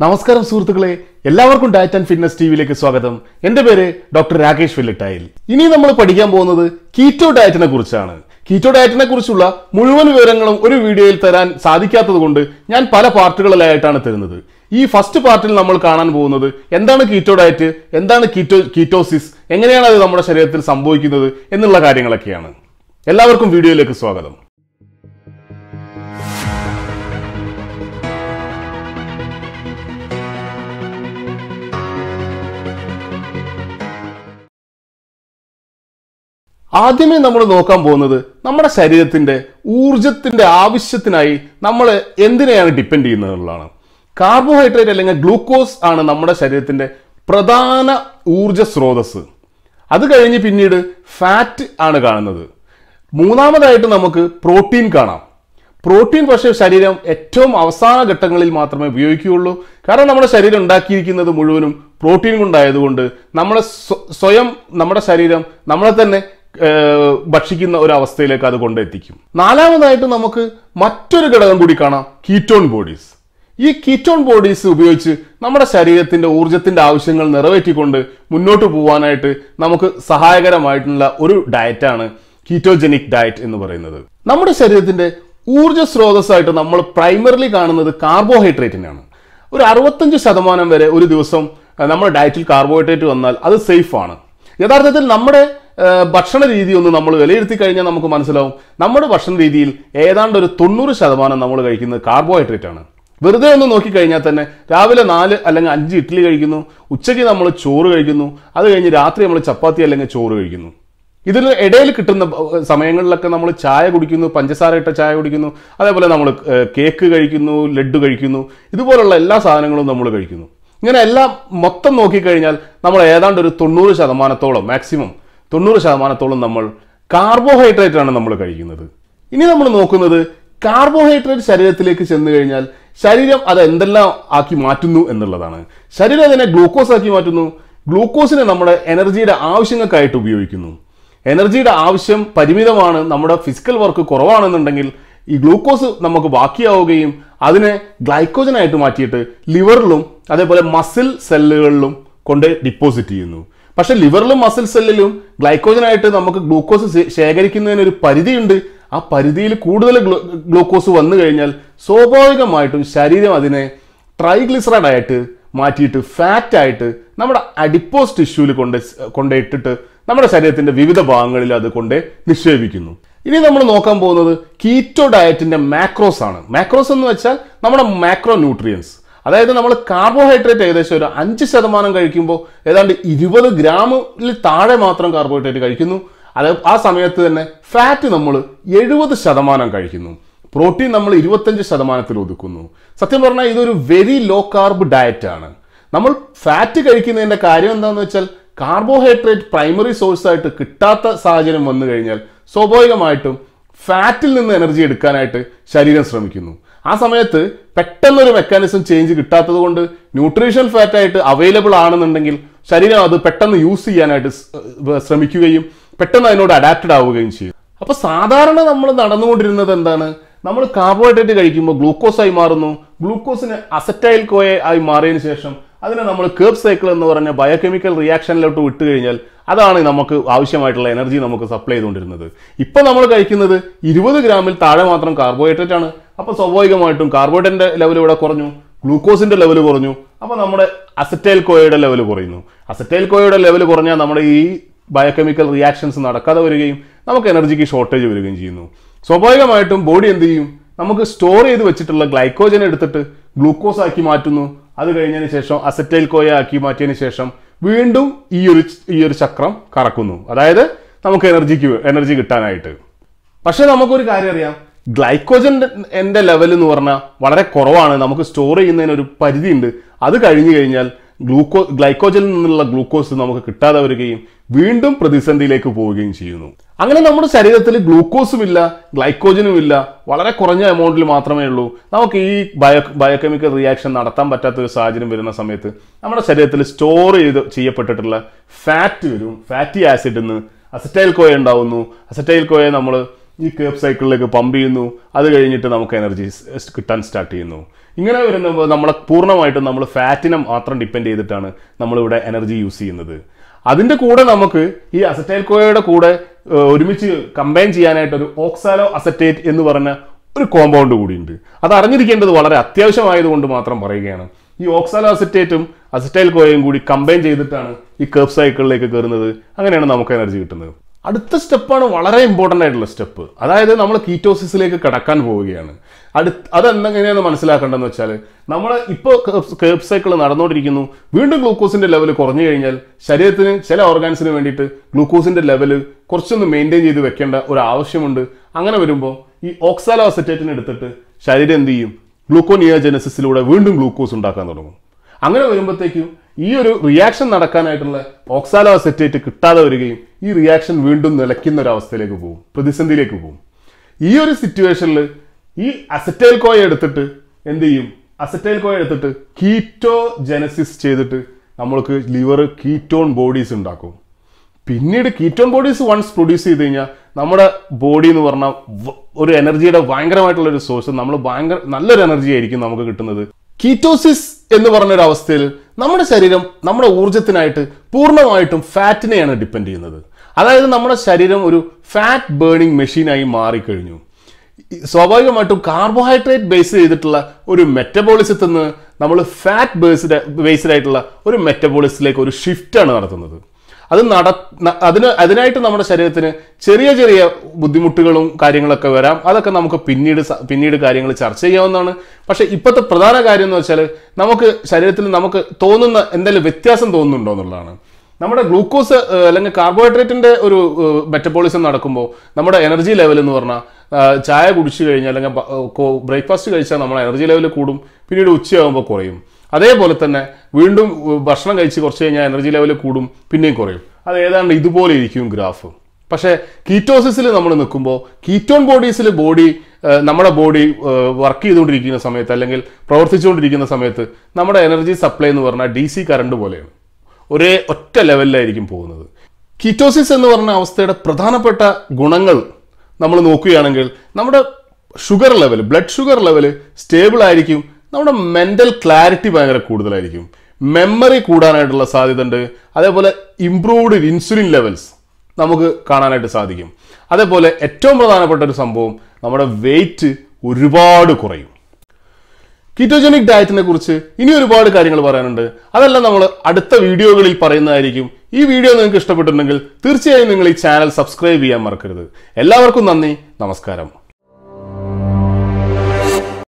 നമസ്കാരം സുഹൃത്തുക്കളെ, എല്ലാവർക്കും ഡയറ്റ് ആൻഡ് ഫിറ്റ്നസ് ടിവിയിലേക്ക് സ്വാഗതം. എൻ്റെ പേര് ഡോക്ടർ രാകേഷ് വെല്ലിട്ടായിൽ. ഇനി നമ്മൾ പഠിക്കാൻ പോകുന്നത് കീറ്റോ ഡയറ്റിനെ കുറിച്ചാണ്. കീറ്റോ ഡയറ്റിനെ കുറിച്ചുള്ള മുഴുവൻ വിവരങ്ങളും ഒരു വീഡിയോയിൽ തരാൻ സാധിക്കാത്തത് കൊണ്ട് ഞാൻ പല പാർട്ടുകളിലായിട്ടാണ് തരുന്നത്. ഈ ഫസ്റ്റ് പാർട്ടിൽ നമ്മൾ കാണാൻ പോകുന്നത് എന്താണ് കീറ്റോ ഡയറ്റ്, എന്താണ് കീറ്റോസിസ്, എങ്ങനെയാണ് അത് നമ്മുടെ ശരീരത്തിൽ സംഭവിക്കുന്നത് എന്നുള്ള കാര്യങ്ങളൊക്കെയാണ്. എല്ലാവർക്കും വീഡിയോയിലേക്ക് സ്വാഗതം. ആദ്യമേ നമ്മൾ നോക്കാൻ പോകുന്നത് നമ്മുടെ ശരീരത്തിന്റെ ഊർജത്തിന്റെ ആവശ്യത്തിനായി നമ്മൾ എന്തിനെയാണ് ഡിപ്പെൻഡ് ചെയ്യുന്നത് എന്നുള്ളതാണ്. കാർബോഹൈഡ്രേറ്റ് അല്ലെങ്കിൽ ഗ്ലൂക്കോസ് ആണ് നമ്മുടെ ശരീരത്തിന്റെ പ്രധാന ഊർജ സ്രോതസ്. അത് കഴിഞ്ഞ് പിന്നീട് ഫാറ്റ് ആണ് കാണുന്നത്. മൂന്നാമതായിട്ട് നമുക്ക് പ്രോട്ടീൻ കാണാം. പ്രോട്ടീൻ പക്ഷേ ശരീരം ഏറ്റവും അവസാന ഘട്ടങ്ങളിൽ മാത്രമേ ഉപയോഗിക്കുകയുള്ളൂ. കാരണം നമ്മുടെ ശരീരം ഉണ്ടാക്കിയിരിക്കുന്നത് മുഴുവനും പ്രോട്ടീൻ കൊണ്ടായതുകൊണ്ട് നമ്മളെ സ്വയം നമ്മുടെ ശരീരം നമ്മളെ തന്നെ ഭക്ഷിക്കുന്ന ഒരു അവസ്ഥയിലേക്ക് അത് കൊണ്ടെത്തിക്കും. നാലാമതായിട്ട് നമുക്ക് മറ്റൊരു ഘടകം കൂടി കാണാം, കീറ്റോൺ ബോഡീസ്. ഈ കീറ്റോൺ ബോഡീസ് ഉപയോഗിച്ച് നമ്മുടെ ശരീരത്തിന്റെ ഊർജത്തിന്റെ ആവശ്യങ്ങൾ നിറവേറ്റിക്കൊണ്ട് മുന്നോട്ട് പോകാനായിട്ട് നമുക്ക് സഹായകരമായിട്ടുള്ള ഒരു ഡയറ്റാണ് കീറ്റോജനിക് ഡയറ്റ് എന്ന് പറയുന്നത്. നമ്മുടെ ശരീരത്തിന്റെ ഊർജ സ്രോതസ്സായിട്ട് നമ്മൾ പ്രൈമറിലി കാണുന്നത് കാർബോഹൈഡ്രേറ്റിനാണ്. ഒരു 65% വരെ ഒരു ദിവസം നമ്മുടെ ഡയറ്റിൽ കാർബോഹൈഡ്രേറ്റ് വന്നാൽ അത് സേഫ് ആണ്. യഥാർത്ഥത്തിൽ നമ്മുടെ ഭക്ഷണ രീതി ഒന്ന് നമ്മൾ വിലയിരുത്തി കഴിഞ്ഞാൽ നമുക്ക് മനസ്സിലാവും, നമ്മുടെ ഭക്ഷണ രീതിയിൽ ഏതാണ്ട് ഒരു 90% നമ്മൾ കഴിക്കുന്നത് കാർബോഹൈഡ്രേറ്റ് ആണ്. വെറുതെ ഒന്ന് നോക്കിക്കഴിഞ്ഞാൽ തന്നെ രാവിലെ 4 അല്ലെങ്കിൽ 5 ഇഡ്ഡലി കഴിക്കുന്നു, ഉച്ചയ്ക്ക് നമ്മൾ ചോറ് കഴിക്കുന്നു, അത് കഴിഞ്ഞ് രാത്രി നമ്മൾ ചപ്പാത്തി അല്ലെങ്കിൽ ചോറ് കഴിക്കുന്നു. ഇതിന് ഇടയിൽ കിട്ടുന്ന സമയങ്ങളിലൊക്കെ നമ്മൾ ചായ കുടിക്കുന്നു, പഞ്ചസാര ഇട്ട ചായ കുടിക്കുന്നു, അതേപോലെ നമ്മൾ കേക്ക് കഴിക്കുന്നു, ലഡ്ഡു കഴിക്കുന്നു, ഇതുപോലുള്ള എല്ലാ സാധനങ്ങളും നമ്മൾ കഴിക്കുന്നു. ഇങ്ങനെ എല്ലാം മൊത്തം നോക്കിക്കഴിഞ്ഞാൽ നമ്മൾ ഏതാണ്ട് ഒരു 90%, മാക്സിമം 90% നമ്മൾ കാർബോഹൈഡ്രേറ്റ് ആണ് നമ്മൾ കഴിക്കുന്നത്. ഇനി നമ്മൾ നോക്കുന്നത് കാർബോഹൈഡ്രേറ്റ് ശരീരത്തിലേക്ക് ചെന്ന് കഴിഞ്ഞാൽ ശരീരം അത് എന്തെല്ലാം ആക്കി മാറ്റുന്നു എന്നുള്ളതാണ്. ശരീരം അതിനെ ഗ്ലൂക്കോസ് ആക്കി മാറ്റുന്നു. ഗ്ലൂക്കോസിനെ നമ്മുടെ എനർജിയുടെ ആവശ്യങ്ങൾക്കായിട്ട് ഉപയോഗിക്കുന്നു. എനർജിയുടെ ആവശ്യം പരിമിതമാണ്, നമ്മുടെ ഫിസിക്കൽ വർക്ക് കുറവാണെന്നുണ്ടെങ്കിൽ ഈ ഗ്ലൂക്കോസ് നമുക്ക് ബാക്കിയാവുകയും അതിനെ ഗ്ലൈക്കോജനായിട്ട് മാറ്റിയിട്ട് ലിവറിലും അതേപോലെ മസിൽ സെല്ലുകളിലും കൊണ്ട് ഡിപ്പോസിറ്റ് ചെയ്യുന്നു. പക്ഷെ ലിവറിലും മസിൽ സെല്ലിലും ഗ്ലൈക്കോജനായിട്ട് നമുക്ക് ഗ്ലൂക്കോസ് ശേഖരിക്കുന്നതിന് ഒരു പരിധിയുണ്ട്. ആ പരിധിയിൽ കൂടുതൽ ഗ്ലൂക്കോസ് വന്നു കഴിഞ്ഞാൽ സ്വാഭാവികമായിട്ടും ശരീരം അതിനെ ട്രൈഗ്ലിസറൈഡ് ആയിട്ട് മാറ്റിയിട്ട് ഫാറ്റായിട്ട് നമ്മുടെ അഡിപ്പോസ് ടിഷ്യൂവിൽ കൊണ്ടിട്ടിട്ട് നമ്മുടെ ശരീരത്തിന്റെ വിവിധ ഭാഗങ്ങളിൽ അത് കൊണ്ട് നിക്ഷേപിക്കുന്നു. ഇനി നമ്മൾ നോക്കാൻ പോകുന്നത് കീറ്റോ ഡയറ്റിന്റെ മാക്രോസ് ആണ്. മാക്രോസ് എന്ന് വെച്ചാൽ നമ്മുടെ മാക്രോ ന്യൂട്രിയൻസ്. അതായത് നമ്മൾ കാർബോഹൈഡ്രേറ്റ് ഏകദേശം ഒരു 5% കഴിക്കുമ്പോൾ ഏതാണ്ട് 20 ഗ്രാമിൽ താഴെ മാത്രം കാർബോഹൈഡ്രേറ്റ് കഴിക്കുന്നു. ആ സമയത്ത് തന്നെ ഫാറ്റ് നമ്മൾ 70% കഴിക്കുന്നു. പ്രോട്ടീൻ നമ്മൾ 25% ഒതുക്കുന്നു. സത്യം പറഞ്ഞാൽ ഇതൊരു വെരി ലോ കാർബ് ഡയറ്റ് ആണ്. നമ്മൾ ഫാറ്റ് കഴിക്കുന്നതിന്റെ കാര്യം എന്താണെന്ന് വെച്ചാൽ കാർബോഹൈഡ്രേറ്റ് പ്രൈമറി സോഴ്സ് ആയിട്ട് കിട്ടാത്ത സാഹചര്യം വന്നു കഴിഞ്ഞാൽ സ്വാഭാവികമായിട്ടും ഫാറ്റിൽ നിന്ന് എനർജി എടുക്കാനായിട്ട് ശരീരം ശ്രമിക്കുന്നു. ആ സമയത്ത് പെട്ടെന്നൊരു മെക്കാനിസം ചേഞ്ച് കിട്ടാത്തത് കൊണ്ട് ന്യൂട്രീഷൻ ഫാറ്റ് ആയിട്ട് അവൈലബിൾ ആണെന്നുണ്ടെങ്കിൽ ശരീരം അത് പെട്ടെന്ന് യൂസ് ചെയ്യാനായിട്ട് ശ്രമിക്കുകയും പെട്ടെന്ന് അതിനോട് അഡാപ്റ്റഡ് ആവുകയും ചെയ്യും. അപ്പൊ സാധാരണ നമ്മൾ നടന്നുകൊണ്ടിരുന്നത് എന്താണ്, നമ്മൾ കാർബോഹൈഡ്രേറ്റ് കഴിക്കുമ്പോൾ ഗ്ലൂക്കോസ് ആയി മാറുന്നു. ഗ്ലൂക്കോസിന് അസറ്റൈൽ കോയ ആയി മാറിയതിനു ശേഷം അതിനെ നമ്മൾ കേർബ് സൈക്കിൾ എന്ന് പറഞ്ഞ ബയോകെമിക്കൽ റിയാക്ഷനിലോട്ട് വിട്ട് കഴിഞ്ഞാൽ അതാണ് നമുക്ക് ആവശ്യമായിട്ടുള്ള എനർജി നമുക്ക് സപ്ലൈ ചെയ്തുകൊണ്ടിരുന്നത്. ഇപ്പൊ നമ്മൾ കഴിക്കുന്നത് 20 ഗ്രാമിൽ താഴെ മാത്രം കാർബോഹൈഡ്രേറ്റ് ആണ്. അപ്പൊ സ്വാഭാവികമായിട്ടും കാർബോഹൈഡ്രേറ്റിന്റെ ലെവൽ ഇവിടെ കുറഞ്ഞു, ഗ്ലൂക്കോസിന്റെ ലെവൽ കുറഞ്ഞു. അപ്പൊ നമ്മുടെ അസറ്റൈൽ കോയയുടെ ലെവൽ കുറയുന്നു. അസറ്റൈൽ കോയയുടെ ലെവൽ കുറഞ്ഞാൽ നമ്മുടെ ഈ ബയോകെമിക്കൽ റിയാക്ഷൻസ് നടക്കാതെ വരികയും നമുക്ക് എനർജിക്ക് ഷോർട്ടേജ് വരികയും ചെയ്യുന്നു. സ്വാഭാവികമായിട്ടും ബോഡി എന്ത് ചെയ്യും, നമുക്ക് സ്റ്റോർ ചെയ്ത് വെച്ചിട്ടുള്ള ഗ്ലൈക്കോജൻ എടുത്തിട്ട് ഗ്ലൂക്കോസ് ആക്കി മാറ്റുന്നു. അത് കഴിഞ്ഞതിന് ശേഷം അസറ്റൈൽ കോയ ആക്കി മാറ്റിയതിന് ശേഷം വീണ്ടും ഈ ഒരു ചക്രം കറക്കുന്നു. അതായത് നമുക്ക് എനർജി കിട്ടാനായിട്ട്. പക്ഷെ നമുക്കൊരു കാര്യം അറിയാം, ഗ്ലൈക്കോജന്റെ ലെവൽ എന്ന് പറഞ്ഞാൽ വളരെ കുറവാണ്. നമുക്ക് സ്റ്റോർ ചെയ്യുന്നതിന് ഒരു പരിധിയുണ്ട്. അത് കഴിഞ്ഞു കഴിഞ്ഞാൽ ഗ്ലൈക്കോജനിൽ നിന്നുള്ള ഗ്ലൂക്കോസ് നമുക്ക് കിട്ടാതെ വരികയും വീണ്ടും പ്രതിസന്ധിയിലേക്ക് പോവുകയും ചെയ്യുന്നു. അങ്ങനെ നമ്മുടെ ശരീരത്തിൽ ഗ്ലൂക്കോസും ഇല്ല, ഗ്ലൈക്കോജനും ഇല്ല, വളരെ കുറഞ്ഞ എമൗണ്ടിൽ മാത്രമേ ഉള്ളൂ. നമുക്ക് ഈ ബയോകെമിക്കൽ റിയാക്ഷൻ നടത്താൻ പറ്റാത്ത ഒരു സാഹചര്യം വരുന്ന സമയത്ത് നമ്മുടെ ശരീരത്തിൽ സ്റ്റോർ ചെയ്യപ്പെട്ടിട്ടുള്ള ഫാറ്റ് വരും. ഫാറ്റി ആസിഡിൽ നിന്ന് അസറ്റൈൽ കോയ ഉണ്ടാവുന്നു. അസറ്റൈൽ കോയ നമ്മൾ ഈ കേർബ് സൈക്കിളിലേക്ക് പമ്പ് ചെയ്യുന്നു. അത് കഴിഞ്ഞിട്ട് നമുക്ക് എനർജി കിട്ടാൻ സ്റ്റാർട്ട് ചെയ്യുന്നു. ഇങ്ങനെ വരുമ്പോൾ നമ്മളെ പൂർണ്ണമായിട്ടും നമ്മൾ ഫാറ്റിനെ മാത്രം ഡിപ്പെൻഡ് ചെയ്തിട്ടാണ് നമ്മളിവിടെ എനർജി യൂസ് ചെയ്യുന്നത്. അതിൻ്റെ കൂടെ നമുക്ക് ഈ അസറ്റൈൽ കോയയുടെ കൂടെ ഒരുമിച്ച് കമ്പൈൻ ചെയ്യാനായിട്ട് ഒരു ഓക്സാലോ അസറ്റേറ്റ് എന്ന് പറഞ്ഞ ഒരു കോമ്പൗണ്ട് കൂടിയുണ്ട്. അത് അറിഞ്ഞിരിക്കേണ്ടത് വളരെ അത്യാവശ്യമായതുകൊണ്ട് മാത്രം പറയുകയാണ്. ഈ ഓക്സാലോ അസറ്റേറ്റും അസറ്റൈൽ കോയയും കൂടി കമ്പൈൻ ചെയ്തിട്ടാണ് ഈ കർവ് സൈക്കിളിലേക്ക് കയറുന്നത്. അങ്ങനെയാണ് നമുക്ക് എനർജി കിട്ടുന്നത്. അടുത്ത സ്റ്റെപ്പാണ് വളരെ ഇമ്പോർട്ടൻ്റ് ആയിട്ടുള്ള സ്റ്റെപ്പ്. അതായത് നമ്മൾ കീറ്റോസിസിലേക്ക് കടക്കാൻ പോവുകയാണ്. അതെന്തെങ്ങനെയാണെന്ന് മനസ്സിലാക്കേണ്ടതെന്ന് വെച്ചാൽ നമ്മൾ ഇപ്പോൾ കർവ് സൈക്കിൾ നടന്നുകൊണ്ടിരിക്കുന്നു. വീണ്ടും ഗ്ലൂക്കോസിന്റെ ലെവൽ കുറഞ്ഞു കഴിഞ്ഞാൽ ശരീരത്തിന് ചില ഓർഗാൻസിന് വേണ്ടിയിട്ട് ഗ്ലൂക്കോസിന്റെ ലെവൽ കുറച്ചൊന്ന് മെയിൻറ്റെയിൻ ചെയ്ത് വെക്കേണ്ട ഒരു ആവശ്യമുണ്ട്. അങ്ങനെ വരുമ്പോൾ ഈ ഓക്സാലോ അസറ്റേറ്റിനെ എടുത്തിട്ട് ശരീരം എന്ത് ചെയ്യും? ഗ്ലൂക്കോനിയോജനസിസിലൂടെ വീണ്ടും ഗ്ലൂക്കോസ് ഉണ്ടാക്കാൻ തുടങ്ങും. അങ്ങനെ വരുമ്പോഴത്തേക്കും ഈ ഒരു റിയാക്ഷൻ നടക്കാനായിട്ടുള്ള ഓക്സാലോ അസറ്റേറ്റ് കിട്ടാതെ വരികയും ഈ റിയാക്ഷൻ വീണ്ടും നിലയ്ക്കുന്ന ഒരു അവസ്ഥയിലേക്ക് പോകും, പ്രതിസന്ധിയിലേക്ക് പോകും. ഈ ഒരു സിറ്റുവേഷനിൽ ഈ അസറ്റൈൽ കോയ എടുത്തിട്ട് എന്ത് ചെയ്യും? അസറ്റൈൽ കോയ എടുത്തിട്ട് കീറ്റോജനസിസ് ചെയ്തിട്ട് നമ്മൾക്ക് ലിവർ കീറ്റോൺ ബോഡീസ് ഉണ്ടാക്കും. പിന്നീട് കീറ്റോൺ ബോഡീസ് വൺസ് പ്രൊഡ്യൂസ് ചെയ്ത് കഴിഞ്ഞാൽ നമ്മുടെ ബോഡി എന്ന് പറഞ്ഞാൽ ഒരു എനർജിയുടെ ഭയങ്കരമായിട്ടുള്ള ഒരു സോഴ്സ്, നമ്മൾ നല്ലൊരു എനർജി ആയിരിക്കും നമുക്ക് കിട്ടുന്നത്. കീറ്റോസിസ് എന്ന് പറഞ്ഞൊരു അവസ്ഥയിൽ നമ്മുടെ ശരീരം നമ്മുടെ ഊർജത്തിനായിട്ട് പൂർണ്ണമായിട്ടും ഫാറ്റിനെയാണ് ഡിപ്പെൻഡ് ചെയ്യുന്നത്. അതായത് നമ്മുടെ ശരീരം ഒരു ഫാറ്റ് ബേണിംഗ് മെഷീനായി മാറിക്കഴിഞ്ഞു. സ്വാഭാവികമായിട്ടും കാർബോഹൈഡ്രേറ്റ് ബേസ് ചെയ്തിട്ടുള്ള ഒരു മെറ്റബോളിസത്തിൽ നിന്ന് നമ്മൾ ഫാറ്റ് ബേസ്ഡ് ആയിട്ടുള്ള ഒരു മെറ്റബോളിസത്തിലേക്ക് ഒരു ഷിഫ്റ്റാണ് നടത്തുന്നത്. അതിനായിട്ട് നമ്മുടെ ശരീരത്തിന് ചെറിയ ചെറിയ ബുദ്ധിമുട്ടുകളും കാര്യങ്ങളൊക്കെ വരാം. അതൊക്കെ നമുക്ക് പിന്നീട് കാര്യങ്ങൾ ചർച്ച ചെയ്യാവുന്നതാണ്. പക്ഷെ ഇപ്പോഴത്തെ പ്രധാന കാര്യം എന്ന് വെച്ചാൽ നമുക്ക് ശരീരത്തിൽ നമുക്ക് തോന്നുന്ന എന്തെങ്കിലും വ്യത്യാസം തോന്നുന്നുണ്ടോ എന്നുള്ളതാണ്. നമ്മുടെ ഗ്ലൂക്കോസ് അല്ലെങ്കിൽ കാർബോഹൈഡ്രേറ്റിന്റെ ഒരു മെറ്റബോളിസം നടക്കുമ്പോൾ നമ്മുടെ എനർജി ലെവൽ എന്ന് പറഞ്ഞാൽ ചായ കുടിച്ചു കഴിഞ്ഞാൽ അല്ലെങ്കിൽ ബ്രേക്ക്ഫാസ്റ്റ് കഴിച്ചാൽ നമ്മുടെ എനർജി ലെവൽ കൂടും, പിന്നീട് ഉച്ചയാകുമ്പോൾ കുറയും. അതേപോലെ തന്നെ വീണ്ടും ഭക്ഷണം കഴിച്ച് കുറച്ച് കഴിഞ്ഞാൽ എനർജി ലെവൽ കൂടും, പിന്നെയും കുറയും. അത് ഏതാണ്ട് ഇതുപോലെ ഇരിക്കും ഗ്രാഫ്. പക്ഷേ കീറ്റോസിസിൽ നമ്മൾ നിൽക്കുമ്പോൾ കീറ്റോൺ ബോഡീസിൽ നമ്മുടെ ബോഡി വർക്ക് ചെയ്തുകൊണ്ടിരിക്കുന്ന സമയത്ത് അല്ലെങ്കിൽ പ്രവർത്തിച്ചുകൊണ്ടിരിക്കുന്ന സമയത്ത് നമ്മുടെ എനർജി സപ്ലൈ എന്ന് പറഞ്ഞാൽ DC കറണ്ട് പോലെയാണ്, ഒരേ ഒറ്റ ലെവലിലായിരിക്കും പോകുന്നത്. കീറ്റോസിസ് എന്ന് പറഞ്ഞ അവസ്ഥയുടെ പ്രധാനപ്പെട്ട ഗുണങ്ങൾ നമ്മൾ നോക്കുകയാണെങ്കിൽ നമ്മുടെ sugar level, blood sugar level stable ആയിരിക്കും. നമ്മുടെ മെന്റൽ ക്ലാരിറ്റി ഭയങ്കര കൂടുതലായിരിക്കും. മെമ്മറി കൂടാനായിട്ടുള്ള സാധ്യത ഉണ്ട്. അതേപോലെ ഇംപ്രൂവ്ഡ് ഇൻസുലിൻ ലെവൽസ് നമുക്ക് കാണാനായിട്ട് സാധിക്കും. അതേപോലെ ഏറ്റവും പ്രധാനപ്പെട്ട ഒരു സംഭവം, നമ്മുടെ വെയിറ്റ് ഒരുപാട് കുറയും. കീറ്റോജനിക് ഡയറ്റിനെ കുറിച്ച് ഇനി ഒരുപാട് കാര്യങ്ങൾ പറയാനുണ്ട്. അതെല്ലാം നമ്മൾ അടുത്ത വീഡിയോകളിൽ പറയുന്നതായിരിക്കും. ഈ വീഡിയോ നിങ്ങൾക്ക് ഇഷ്ടപ്പെട്ടിട്ടുണ്ടെങ്കിൽ തീർച്ചയായും നിങ്ങൾ ഈ ചാനൽ സബ്സ്ക്രൈബ് ചെയ്യാൻ മറക്കരുത്. എല്ലാവർക്കും നന്ദി, നമസ്കാരം.